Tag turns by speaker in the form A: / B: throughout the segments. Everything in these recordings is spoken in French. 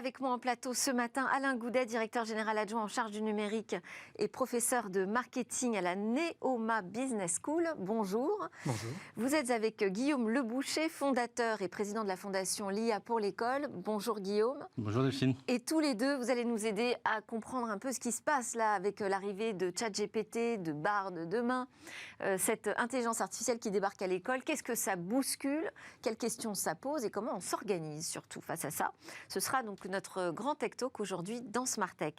A: avec moi en plateau ce matin, Alain Goudet, directeur général adjoint en charge du numérique et professeur de marketing à la Neoma Business School. Bonjour.
B: Bonjour.
A: Vous êtes avec Guillaume Leboucher, fondateur et président de la fondation l'IA pour l'école. Bonjour Guillaume.
B: Bonjour Delphine.
A: Et tous les deux, vous allez nous aider à comprendre un peu ce qui se passe là avec l'arrivée de ChatGPT, de Bard demain, cette intelligence artificielle qui débarque à l'école. Qu'est-ce que ça bouscule? Quelles questions ça pose et comment on s'organise surtout face à ça? Ce sera donc notre grand Tech Talk aujourd'hui dans Smart Tech.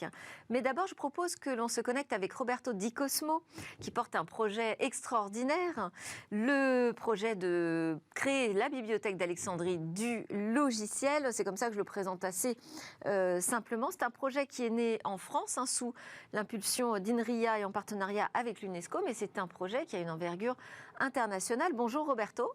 A: Mais d'abord, je propose que l'on se connecte avec Roberto Di Cosmo, qui porte un projet extraordinaire, le projet de créer la bibliothèque d'Alexandrie du logiciel. C'est comme ça que je le présente assez simplement. C'est un projet qui est né en France, sous l'impulsion d'INRIA et en partenariat avec l'UNESCO, mais c'est un projet qui a une envergure internationale. Bonjour Roberto.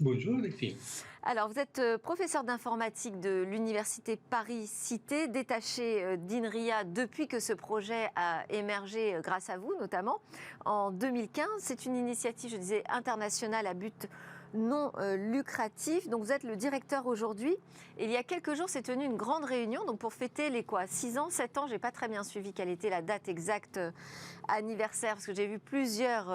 C: Bonjour Delphine.
A: Alors, vous êtes professeur d'informatique de l'Université Paris-Cité, détaché d'INRIA depuis que ce projet a émergé grâce à vous, notamment en 2015. C'est une initiative, je disais, internationale à but non lucratif. Donc, vous êtes le directeur aujourd'hui. Et il y a quelques jours, s'est tenue une grande réunion donc pour fêter les 6 ans, 7 ans. Je n'ai pas très bien suivi quelle était la date exacte anniversaire, parce que j'ai vu plusieurs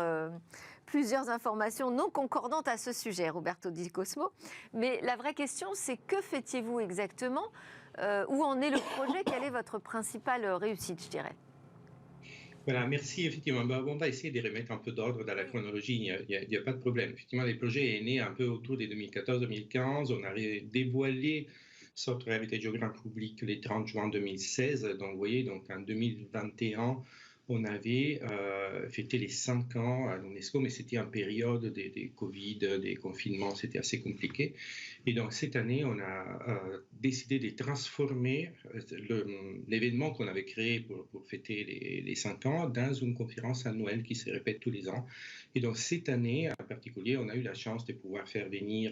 A: informations non concordantes à ce sujet, Roberto Di Cosmo. Mais la vraie question, c'est que fêtiez-vous exactement? Où en est le projet? Quelle est votre principale réussite, je dirais?
C: Voilà, merci. Effectivement, on va essayer de remettre un peu d'ordre dans la chronologie. Il n'y a pas de problème. Effectivement, le projet est né un peu autour des 2014-2015. On a dévoilé notre réalité géographique publique le 30 juin 2016. Donc, vous voyez, donc en 2021, on avait fêté les 5 ans à l'UNESCO, mais c'était en période des Covid, des confinements, c'était assez compliqué. Et donc cette année, on a décidé de transformer l'événement qu'on avait créé pour fêter les 5 ans dans une conférence annuelle qui se répète tous les ans. Et donc cette année en particulier, on a eu la chance de pouvoir faire venir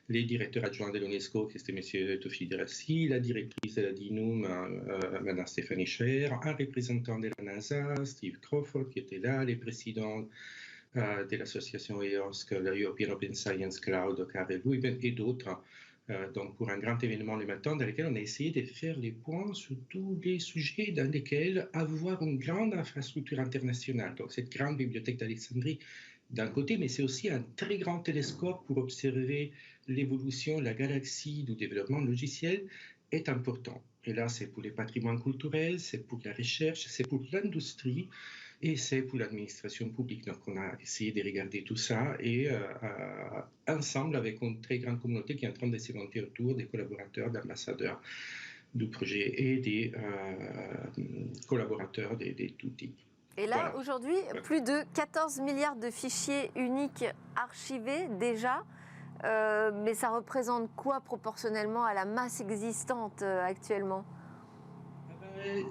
C: les directeurs adjoints de l'UNESCO, qui était M. Tofik Dirassi, la directrice de la DINUM, Mme Stéphanie Scher, un représentant de la NASA, Steve Crawford, qui était là, les présidents de l'association EOSC, la European Open Science Cloud, Karel Luyben et d'autres. Donc pour un grand événement le matin dans lequel on a essayé de faire les points sur tous les sujets dans lesquels avoir une grande infrastructure internationale. Donc cette grande bibliothèque d'Alexandrie d'un côté, mais c'est aussi un très grand télescope pour observer l'évolution, la galaxie du développement logiciel est important. Et là, c'est pour les patrimoines culturels, c'est pour la recherche, c'est pour l'industrie et c'est pour l'administration publique. Donc, on a essayé de regarder tout ça et ensemble, avec une très grande communauté qui est en train de se monter autour des collaborateurs, d'ambassadeurs du projet et des collaborateurs de tout type.
A: Et là, aujourd'hui, plus de 14 milliards de fichiers uniques archivés déjà. Mais ça représente quoi proportionnellement à la masse existante actuellement?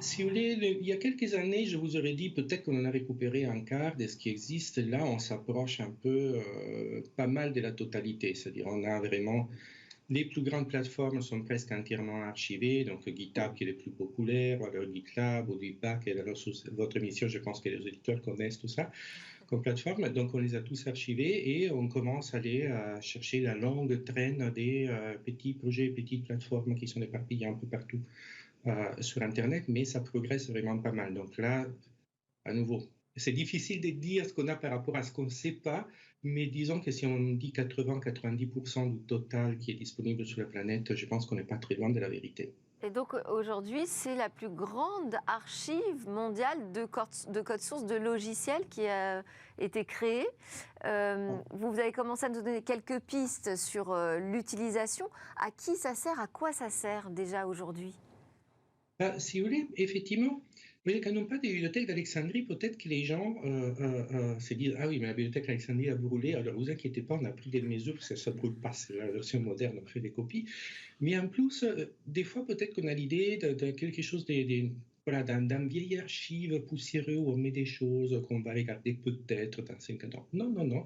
C: Si vous voulez, il y a quelques années, je vous aurais dit peut-être qu'on en a récupéré un quart de ce qui existe. Là, on s'approche un peu, pas mal de la totalité. C'est-à-dire, on a vraiment... Les plus grandes plateformes sont presque entièrement archivées, donc GitHub qui est le plus populaire, alors GitLab ou Bitbucket, et alors sous votre émission, je pense que les auditeurs connaissent tout ça comme plateforme. Donc on les a tous archivés et on commence à aller chercher la longue traîne des petits projets, petites plateformes qui sont éparpillées un peu partout sur Internet, mais ça progresse vraiment pas mal. Donc là, à nouveau, c'est difficile de dire ce qu'on a par rapport à ce qu'on ne sait pas, mais disons que si on dit 80-90% du total qui est disponible sur la planète, je pense qu'on n'est pas très loin de la vérité.
A: Et donc aujourd'hui, c'est la plus grande archive mondiale de code source de logiciels qui a été créée. Vous avez commencé à nous donner quelques pistes sur l'utilisation. À qui ça sert? À quoi ça sert déjà aujourd'hui?
C: Si vous voulez, effectivement, quand on parle des bibliothèques d'Alexandrie, peut-être que les gens se disent « Ah oui, mais la bibliothèque d'Alexandrie a brûlé, alors vous inquiétez pas, on a pris des mesures, parce que ça ne brûle pas, c'est la version moderne, on fait des copies. » Mais en plus, des fois, peut-être qu'on a l'idée de quelque chose voilà, d'un vieil archive poussiéreux où on met des choses qu'on va regarder peut-être dans 50 ans. Non, non, non.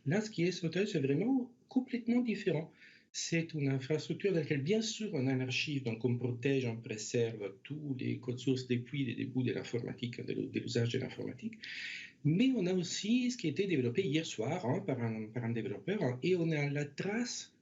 C: Là, ce qui est sauté, c'est vraiment complètement différent. C'est une infrastructure dans laquelle, bien sûr, on a un archive, donc on protège, on préserve tous les codes sources depuis les débuts de l'informatique, de l'usage de l'informatique. Mais on a aussi ce qui a été développé hier soir par un développeur, et on a la trace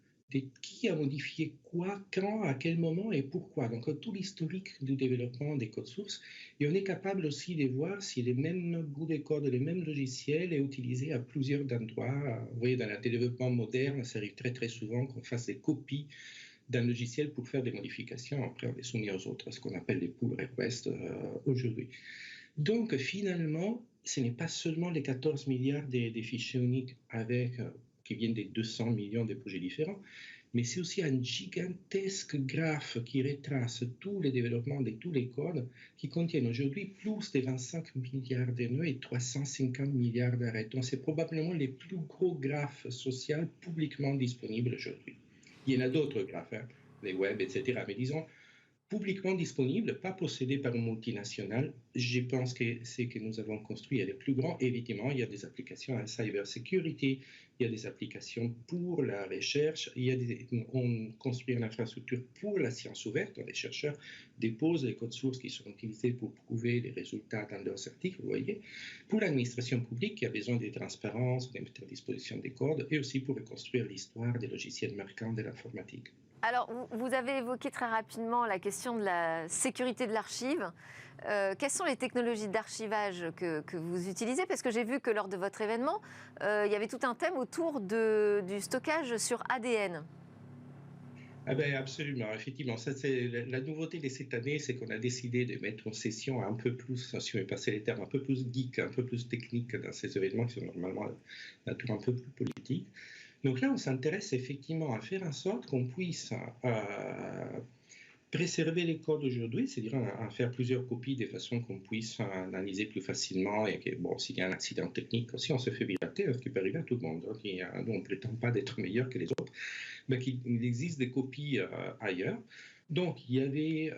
C: qui a modifié quoi, quand, à quel moment et pourquoi. Donc tout l'historique du développement des codes sources. Et on est capable aussi de voir si les mêmes bouts de code, les mêmes logiciels est utilisé à plusieurs endroits. Vous voyez, dans le développement moderne, ça arrive très très souvent qu'on fasse des copies d'un logiciel pour faire des modifications. Après, on les soumet aux autres, ce qu'on appelle les pull requests aujourd'hui. Donc finalement, ce n'est pas seulement les 14 milliards des fichiers uniques qui viennent des 200 millions de projets différents, mais c'est aussi un gigantesque graphe qui retrace tous les développements de tous les codes qui contiennent aujourd'hui plus de 25 milliards de nœuds et 350 milliards d'arrêts. Donc c'est probablement les plus gros graphes sociaux publiquement disponibles aujourd'hui. Il y en a d'autres graphes, hein, les web, etc. Mais disons, publiquement disponible, pas possédé par une multinationale. Je pense que ce que nous avons construit est le plus grand. Évidemment, il y a des applications en cybersécurité, il y a des applications pour la recherche, on construit une infrastructure pour la science ouverte. Les chercheurs déposent les codes sources qui sont utilisés pour prouver les résultats dans leurs articles, vous voyez. Pour l'administration publique, qui a besoin de transparence, de mettre à disposition des codes, et aussi pour reconstruire l'histoire des logiciels marquants de l'informatique.
A: Alors, vous avez évoqué très rapidement la question de la sécurité de l'archive. Quelles sont les technologies d'archivage que vous utilisez? Parce que j'ai vu que lors de votre événement, il y avait tout un thème autour du stockage sur ADN.
C: Ah ben absolument, effectivement. Ça, c'est la nouveauté de cette année, c'est qu'on a décidé de mettre une session un peu plus, si on veut passer les termes, un peu plus geek, un peu plus technique dans ces événements qui sont normalement de nature un peu plus politique. Donc là, on s'intéresse effectivement à faire en sorte qu'on puisse préserver les codes aujourd'hui, c'est-à-dire en faire plusieurs copies de façon qu'on puisse analyser plus facilement et que, bon, s'il y a un accident technique aussi, on se fait pirater, ce qui peut arriver à tout le monde. Donc, nous, on ne prétend pas d'être meilleur que les autres, mais qu'il existe des copies ailleurs. Donc, il y avait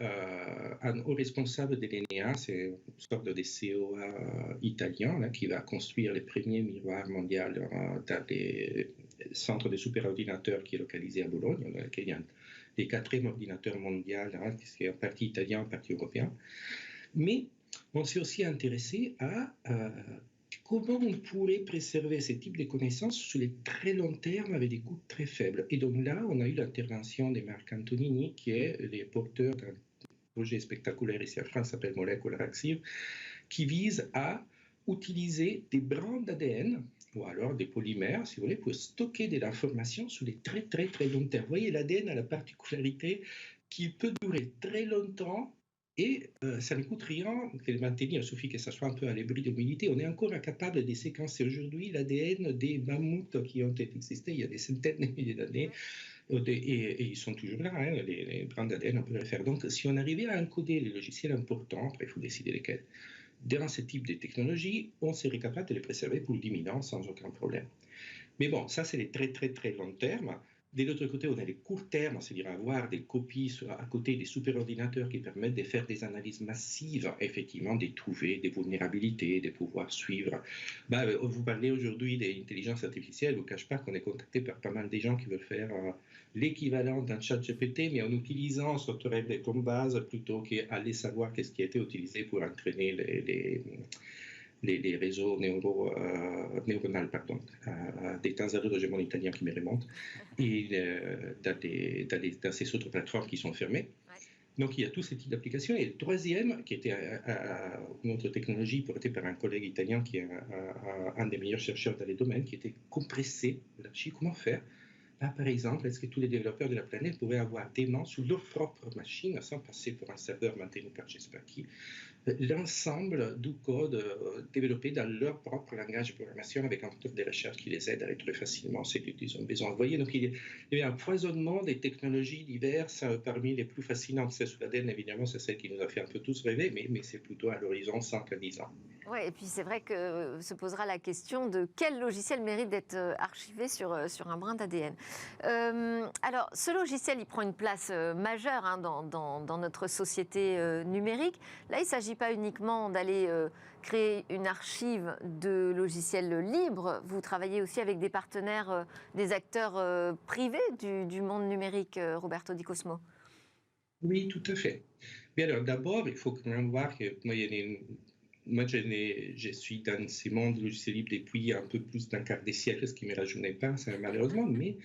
C: un haut responsable de l'ENEA, c'est une sorte de COA italien, là, qui va construire les premiers miroirs mondiaux dans les centres de superordinateurs qui est localisé à Bologne, dans lequel il y a les quatrième ordinateur mondial, hein, qui est en partie italien, en partie européen. Mais on s'est aussi intéressé à comment on pourrait préserver ce type de connaissances sur les très long terme avec des coûts très faibles. Et donc là, on a eu l'intervention de Marc Antonini, qui est le porteur d'un projet spectaculaire ici en France, qui s'appelle Molecular Archive, qui vise à utiliser des brins d'ADN ou alors des polymères, si vous voulez, pour stocker de l'information sur les très très très long terme. Vous voyez, l'ADN a la particularité qu'il peut durer très longtemps et ça ne coûte rien de le maintenir, il suffit que ça soit un peu à l'abri de l'humidité. On est encore incapable de séquencer aujourd'hui l'ADN des mammouths qui ont existé il y a des centaines de milliers d'années. Et ils sont toujours là, hein, les brins d'ADN, on peut le faire. Donc, si on arrivait à encoder les logiciels importants, après il faut décider lesquels, dans ce type de technologie, on serait capable de les préserver pour 10 000 ans sans aucun problème. Mais bon, ça, c'est les très, très, très long terme. De l'autre côté, on a les courts termes, c'est-à-dire avoir des copies à côté des superordinateurs qui permettent de faire des analyses massives, effectivement, de trouver des vulnérabilités, de pouvoir suivre. Vous parlez aujourd'hui d'intelligence artificielle, je ne vous cache pas qu'on est contacté par pas mal de gens qui veulent faire l'équivalent d'un chat GPT, mais en utilisant SoftRev comme base plutôt qu'aller savoir qu'est-ce qui a été utilisé pour entraîner les réseaux neuronaux, des temps à l'heure, j'ai mon italien qui me remonte, et dans ces autres plateformes qui sont fermées. Donc, il y a tous ces types d'applications. Et le troisième, qui était une autre technologie portée par un collègue italien qui est un des meilleurs chercheurs dans les domaines, qui était compresser l'archive. Comment faire? Là, par exemple, est-ce que tous les développeurs de la planète pourraient avoir des mains sur leur propre machine, sans passer pour un serveur maintenu par je ne sais pas qui, l'ensemble du code développé dans leur propre langage de programmation avec un moteur de recherche qui les aide à aller très facilement ce qu'ils ont besoin. Vous voyez, donc il y a un foisonnement des technologies diverses. Parmi les plus fascinantes, c'est sur l'ADN, évidemment, c'est celle qui nous a fait un peu tous rêver, mais c'est plutôt à l'horizon 5 à 10 ans.
A: Oui, et puis c'est vrai que se posera la question de quel logiciel mérite d'être archivé sur un brin d'ADN. Alors, ce logiciel, il prend une place majeure hein, dans notre société numérique. Là, il ne s'agit pas uniquement d'aller créer une archive de logiciels libres. Vous travaillez aussi avec des partenaires, des acteurs privés du monde numérique, Roberto Di Cosmo.
C: Oui, tout à fait. Mais alors, d'abord, il faut quand même voir que moi, il y a moi, je suis dans ces mondes logiciels libres depuis un peu plus d'un quart de siècle, ce qui ne me rajeunit pas, ça, malheureusement, mais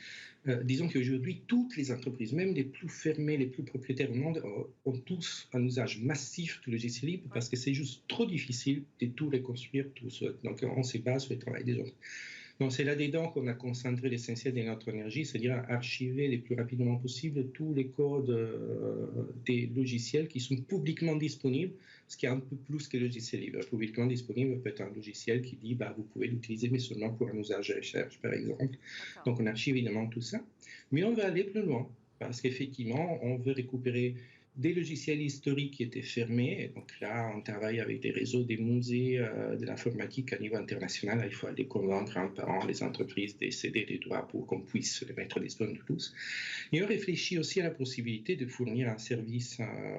C: disons qu'aujourd'hui, toutes les entreprises, même les plus fermées, les plus propriétaires au monde, ont tous un usage massif du logiciel libre parce que c'est juste trop difficile de tout reconstruire tout seul. Donc, on se base sur le travail des autres. Donc, c'est là-dedans qu'on a concentré l'essentiel de notre énergie, c'est-à-dire archiver le plus rapidement possible tous les codes des logiciels qui sont publiquement disponibles, ce qui est un peu plus que le logiciel libre. Publiquement disponible peut être un logiciel qui dit vous pouvez l'utiliser, mais seulement pour un usage de recherche, par exemple. Donc, on archive évidemment tout ça. Mais on va aller plus loin, parce qu'effectivement, on veut récupérer des logiciels historiques qui étaient fermés. Et donc là, on travaille avec des réseaux, des musées de l'informatique à niveau international. Il faut aller convaincre un par an les entreprises de céder des droits pour qu'on puisse les mettre disponibles de tous. Et on réfléchit aussi à la possibilité de fournir un service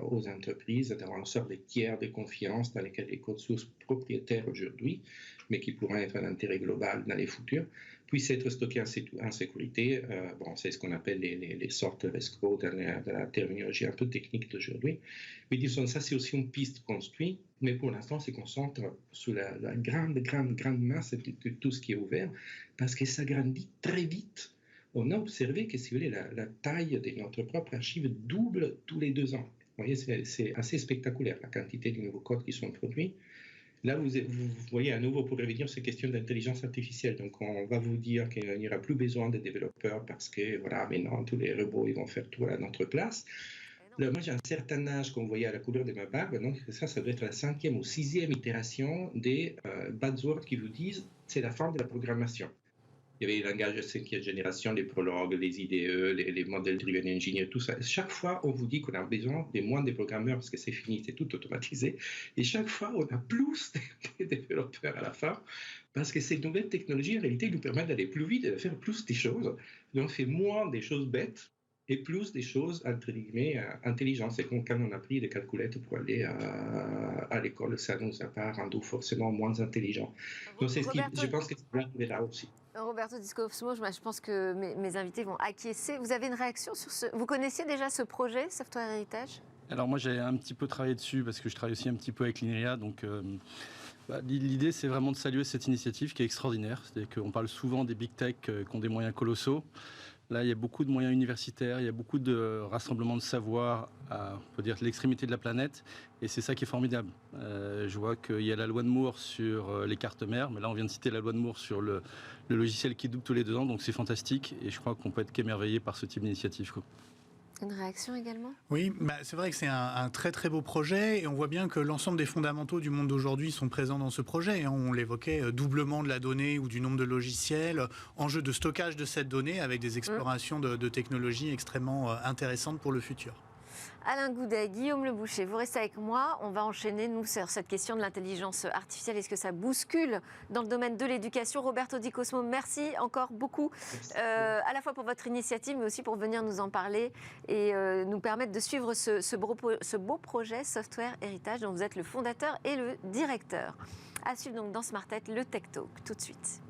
C: aux entreprises, d'avoir une sorte de tiers de confiance dans lesquels les codes sources propriétaires aujourd'hui, mais qui pourraient être d'intérêt global dans les futurs, puissent être stockés en sécurité. C'est ce qu'on appelle les software code dans la terminologie un peu technique d'aujourd'hui. Mais disons, ça, c'est aussi une piste construite, mais pour l'instant, on se concentre sur la grande masse de tout ce qui est ouvert, parce que ça grandit très vite. On a observé que, si vous voulez, la taille de notre propre archive double tous les 2 ans. Vous voyez, c'est assez spectaculaire, la quantité de nouveaux codes qui sont produits. Là, vous voyez à nouveau, pour revenir sur ces questions d'intelligence artificielle. Donc, on va vous dire qu'il n'y aura plus besoin de développeurs parce que, voilà, maintenant, tous les robots, ils vont faire tout à notre place. Là, moi, j'ai un certain âge qu'on voyait à la couleur de ma barbe. Donc, ça doit être la 5e ou 6e itération des buzzwords qui vous disent c'est la fin de la programmation. Il y avait les langages de 5e génération, les prologues, les IDE, les modèles driven engineer, tout ça. Chaque fois, on vous dit qu'on a besoin de moins de programmeurs parce que c'est fini, c'est tout automatisé. Et chaque fois, on a plus de développeurs à la fin parce que ces nouvelles technologies, en réalité, nous permettent d'aller plus vite et de faire plus des choses. Donc, on fait moins des choses bêtes et plus des choses, entre guillemets, intelligentes. C'est comme quand on a pris des calculettes pour aller à l'école, ça ne nous a pas rendu forcément moins intelligents. Donc, c'est ce qui, je pense que ça va arriver là aussi.
A: Roberto Di Cosmo, je pense que mes invités vont acquiescer. Vous avez une réaction sur ce... Vous connaissiez déjà ce projet, Software Heritage ?
B: Alors moi, j'ai un petit peu travaillé dessus parce que je travaille aussi un petit peu avec l'INRIA. Donc l'idée, c'est vraiment de saluer cette initiative qui est extraordinaire. C'est-à-dire qu'on parle souvent des big tech qui ont des moyens colossaux. Là, il y a beaucoup de moyens universitaires, il y a beaucoup de rassemblements de savoir à, on peut dire, l'extrémité de la planète. Et c'est ça qui est formidable. Je vois qu'il y a la loi de Moore sur les cartes mères, mais là, on vient de citer la loi de Moore sur le logiciel qui double tous les 2 ans. Donc, c'est fantastique. Et je crois qu'on peut être qu'émerveillé par ce type d'initiative, quoi.
A: Une réaction également ?
D: Oui, c'est vrai que c'est un très très beau projet et on voit bien que l'ensemble des fondamentaux du monde d'aujourd'hui sont présents dans ce projet. On l'évoquait, doublement de la donnée ou du nombre de logiciels, enjeu de stockage de cette donnée avec des explorations de technologies extrêmement intéressantes pour le futur.
A: Alain Goudet, Guillaume Le Boucher, vous restez avec moi. On va enchaîner, nous, sur cette question de l'intelligence artificielle. Est-ce que ça bouscule dans le domaine de l'éducation ? Roberto Di Cosmo, merci encore beaucoup, à la fois pour votre initiative, mais aussi pour venir nous en parler et nous permettre de suivre ce beau projet Software Heritage dont vous êtes le fondateur et le directeur. À suivre donc dans Smart Tech, le Tech Talk, tout de suite.